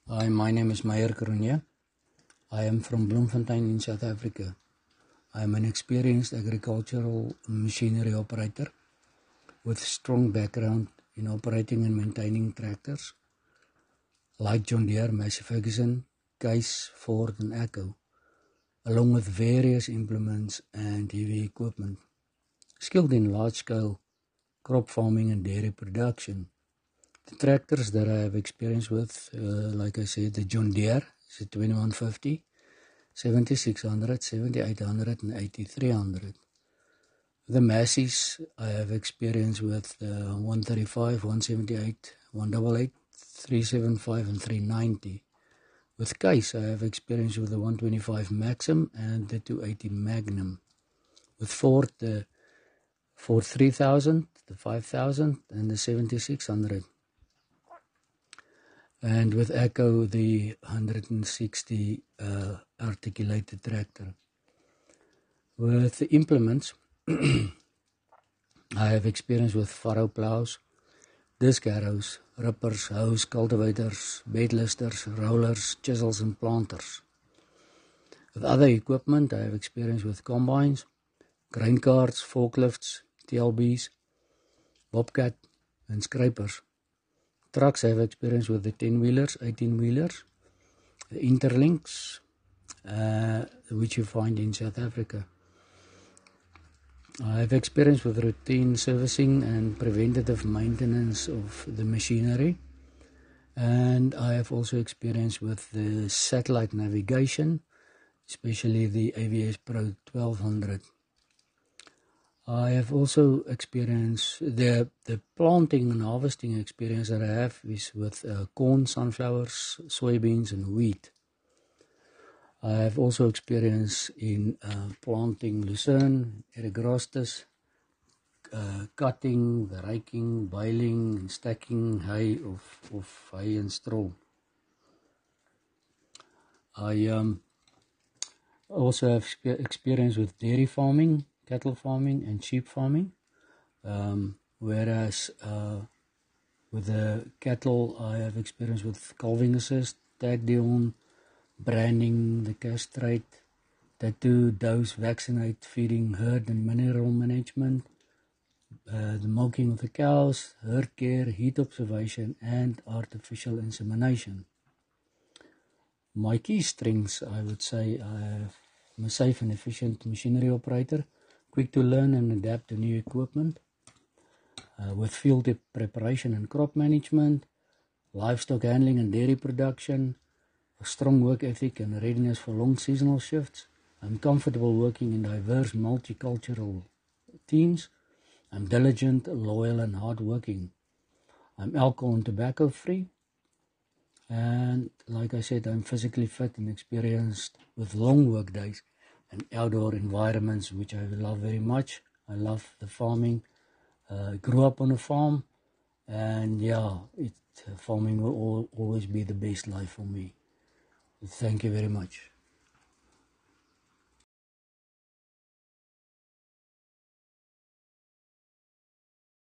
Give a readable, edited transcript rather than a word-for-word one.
Hi, my name is Meyer Krunya. I am from Bloemfontein in South Africa. I am an experienced agricultural machinery operator with strong background in operating and maintaining tractors like John Deere, Massey Ferguson, Case, Ford and Echo, along with various implements and heavy equipment. Skilled in large-scale crop farming and dairy production. The tractors that I have experience with, like I said, the John Deere is a 2150, 7600, 7800 and 8300. The Masseys I have experience with the 135, 178, 188, 375 and 390. With Case I have experience with the 125 Maxim and the 280 Magnum. With Ford the Ford 3000, the 5000 and the 7600. And with Echo the 160 articulated tractor. With the implements, I have experience with furrow plows, disc harrows, rippers, hoes, cultivators, bed listers, rollers, chisels and planters. With other equipment, I have experience with combines, grain carts, forklifts, TLBs, bobcat and scrapers. Trucks I have experience with the 10-wheelers, 18-wheelers, the interlinks, which you find in South Africa. I have experience with routine servicing and preventative maintenance of the machinery, and I have also experience with the satellite navigation, especially the AVS Pro 1200. I have also experienced the planting and harvesting experience that I have is with corn, sunflowers, soybeans and wheat. I have also experience in planting lucerne, eragrostis, cutting, the raking, baling and stacking hay of hay and straw. I also have experience with dairy farming, cattle farming and sheep farming, whereas with the cattle I have experience with calving assist, tag deon, branding, the castrate, tattoo, dose, vaccinate, feeding, herd and mineral management, the milking of the cows, herd care, heat observation and artificial insemination. My key strengths, I would say, I'm a safe and efficient machinery operator, quick to learn and adapt to new equipment, with field preparation and crop management, livestock handling and dairy production, a strong work ethic and readiness for long seasonal shifts. I'm comfortable working in diverse multicultural teams. I'm diligent, loyal and hardworking. I'm alcohol and tobacco free. And like I said, I'm physically fit and experienced with long work days and outdoor environments, which I love very much. I love the farming. I grew up on a farm, and yeah, farming will always be the best life for me. Thank you very much.